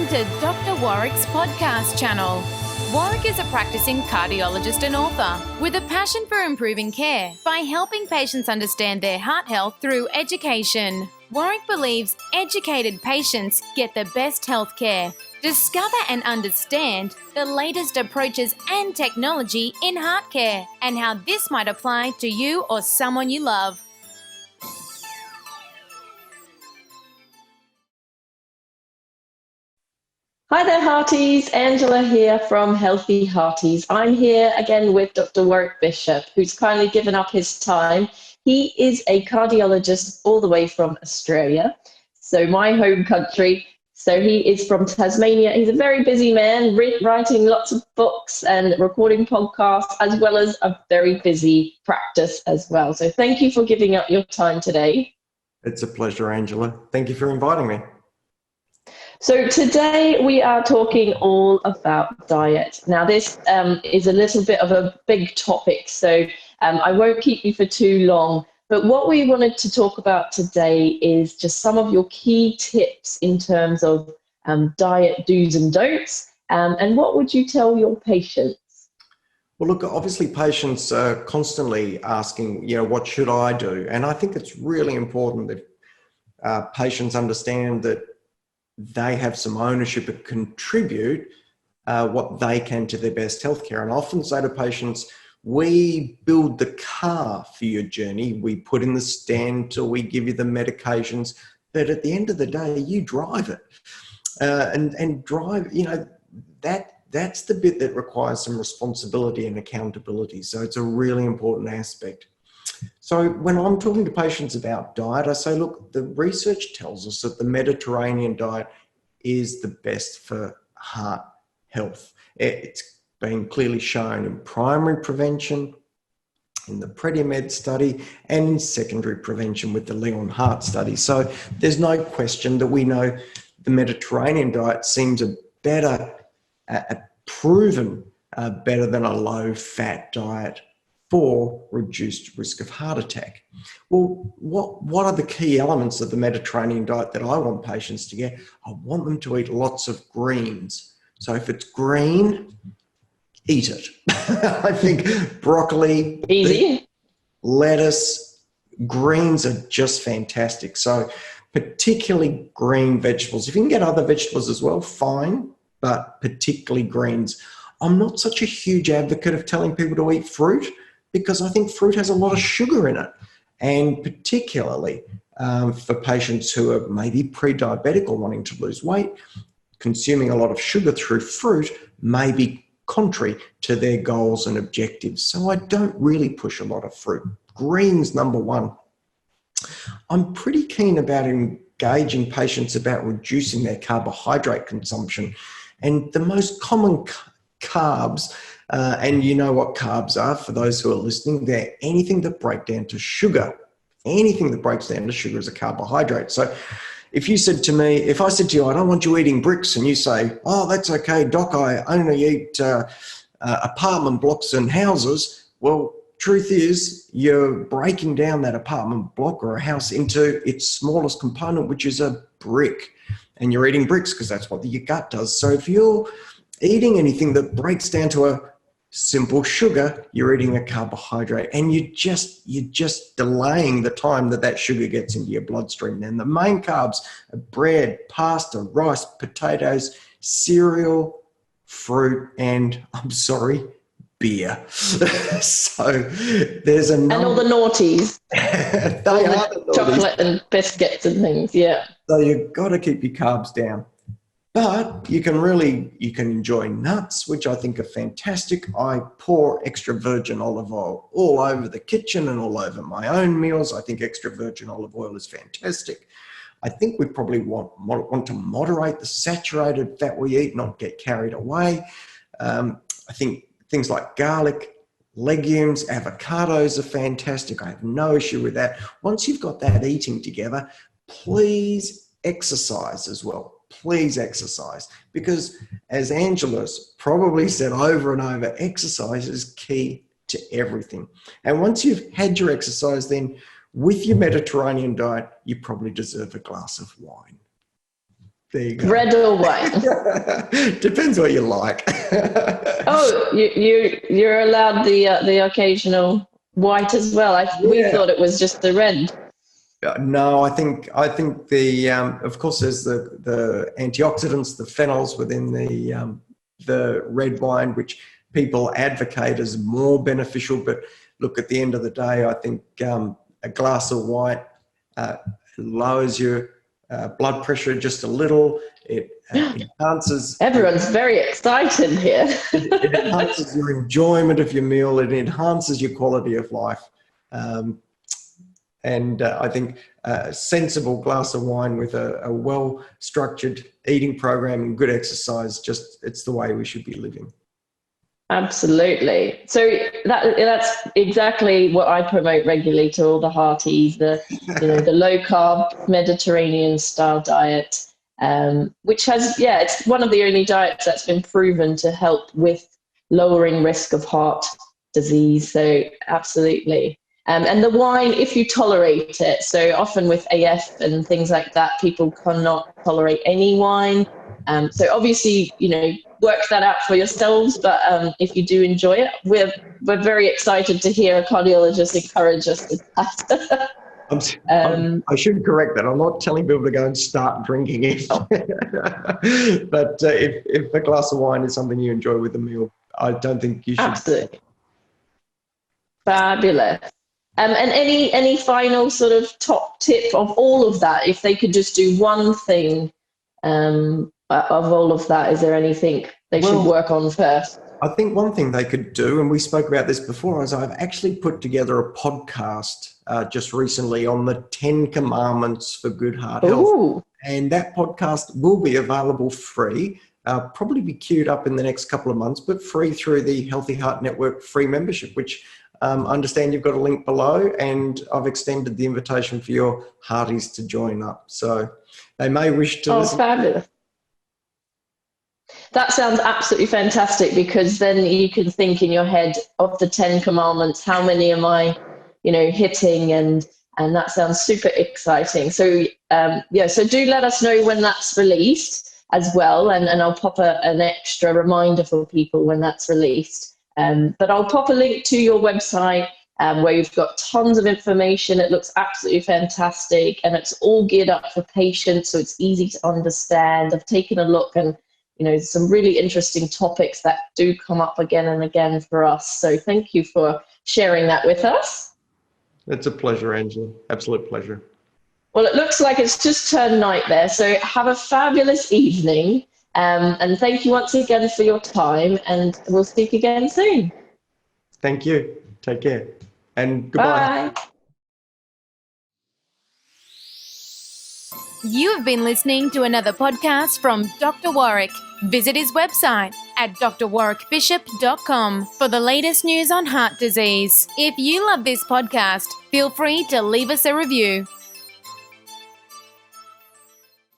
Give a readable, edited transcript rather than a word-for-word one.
Welcome to Dr. Warrick's podcast channel. Warrick is a practicing cardiologist and author with a passion for improving care by helping patients understand their heart health through education. Warrick believes educated patients get the best health care. Discover and understand the latest approaches and technology in heart care and how this might apply to you or someone you love. Hi there, Hearties. Angela here from Healthy Hearties. I'm here again with Dr. Warrick Bishop, who's kindly given up his time. He is a cardiologist all the way from Australia, so my home country. So he is from Tasmania. He's a very busy man, writing lots of books and recording podcasts, as well as a very busy practice as well. So thank you for giving up your time today. It's a pleasure, Angela. Thank you for inviting me. So today we are talking all about diet. Now this is a little bit of a big topic, so I won't keep you for too long. But what we wanted to talk about today is just some of your key tips in terms of diet do's and don'ts. And what would you tell your patients? Well, look, obviously patients are constantly asking, what should I do? And I think it's really important that patients understand that they have some ownership and contribute what they can to their best healthcare. And I often say to patients, we build the car for your journey. We put in the stand till we give you the medications, but at the end of the day, you drive it. And drive, that's the bit that requires some responsibility and accountability. So it's a really important aspect. So when I'm talking to patients about diet, I say, look, the research tells us that the Mediterranean diet is the best for heart health. It's been clearly shown in primary prevention, in the PREDIMED study, and in secondary prevention with the Leon Heart study. So there's no question that we know the Mediterranean diet seems proven better than a low-fat diet for reduced risk of heart attack. Well, what are the key elements of the Mediterranean diet that I want patients to get? I want them to eat lots of greens. So if it's green, eat it. I think broccoli, easy, lettuce, greens are just fantastic. So particularly green vegetables. If you can get other vegetables as well, fine, but particularly greens. I'm not such a huge advocate of telling people to eat fruit, because I think fruit has a lot of sugar in it. And particularly for patients who are maybe pre-diabetic or wanting to lose weight, consuming a lot of sugar through fruit may be contrary to their goals and objectives. So I don't really push a lot of fruit. Greens, number one. I'm pretty keen about engaging patients about reducing their carbohydrate consumption. And the most common carbs, and you know what carbs are for those who are listening, they're anything that break down to sugar. Anything that breaks down to sugar is a carbohydrate. So if I said to you, I don't want you eating bricks, and you say, oh, that's okay, doc, I only eat apartment blocks and houses. Well, truth is you're breaking down that apartment block or a house into its smallest component, which is a brick. And you're eating bricks because that's what your gut does. So if you're eating anything that breaks down to a simple sugar, you're eating a carbohydrate, and you're just delaying the time that sugar gets into your bloodstream. And the main carbs are bread, pasta, rice, potatoes, cereal, fruit, and beer. So there's a number. and all the naughties. They are the naughties. Chocolate and biscuits and things, yeah. So you've got to keep your carbs down. But you can enjoy nuts, which I think are fantastic. I pour extra virgin olive oil all over the kitchen and all over my own meals. I think extra virgin olive oil is fantastic. I think we probably want to moderate the saturated fat we eat, not get carried away. I think things like garlic, legumes, avocados are fantastic. I have no issue with that. Once you've got that eating together, please exercise as well. Please exercise, because as Angela's probably said over and over, exercise is key to everything. And once you've had your exercise, then with your Mediterranean diet, you probably deserve a glass of wine. There you go. Red or white? Depends what you like. Oh, you're allowed the occasional white as well. We thought it was just the red. No, I think the of course there's the antioxidants, the phenols within the red wine, which people advocate as more beneficial. But look, at the end of the day, I think a glass of white lowers your blood pressure just a little. It enhances. Everyone's very excited here. It enhances your enjoyment of your meal. It enhances your quality of life. And I think a sensible glass of wine with a well-structured eating program and good exercise, it's the way we should be living. Absolutely. So that's exactly what I promote regularly to all the hearties, the low-carb Mediterranean-style diet, which has, it's one of the only diets that's been proven to help with lowering risk of heart disease. So absolutely. And the wine, if you tolerate it, so often with AF and things like that, people cannot tolerate any wine. So obviously, work that out for yourselves. But if you do enjoy it, we're very excited to hear a cardiologist encourage us with that. I should correct that. I'm not telling people to go and start drinking it. But if a glass of wine is something you enjoy with a meal, I don't think you should. Absolutely. Fabulous. And any final sort of top tip of all of that? If they could just do one thing of all of that, is there anything they should work on first? I think one thing they could do, and we spoke about this before, is I've actually put together a podcast just recently on the 10 commandments for good heart health. Ooh. And that podcast will be available free, probably be queued up in the next couple of months, but free through the Healthy Heart Network free membership, which I understand you've got a link below, and I've extended the invitation for your hearties to join up. So they may wish to listen. Oh, fabulous. That sounds absolutely fantastic, because then you can think in your head of the 10 commandments, how many am I, hitting? And that sounds super exciting. So, so do let us know when that's released as well. And I'll pop an extra reminder for people when that's released. But I'll pop a link to your website where you've got tons of information. It looks absolutely fantastic, and it's all geared up for patients, so it's easy to understand. I've taken a look, and some really interesting topics that do come up again and again for us. So thank you for sharing that with us. It's a pleasure, Angela. Absolute pleasure. Well, it looks like it's just turned night there, so have a fabulous evening. And thank you once again for your time, and we'll speak again soon. Thank you. Take care. And goodbye. Bye. You have been listening to another podcast from Dr. Warrick. Visit his website at drwarrickbishop.com for the latest news on heart disease. If you love this podcast, feel free to leave us a review.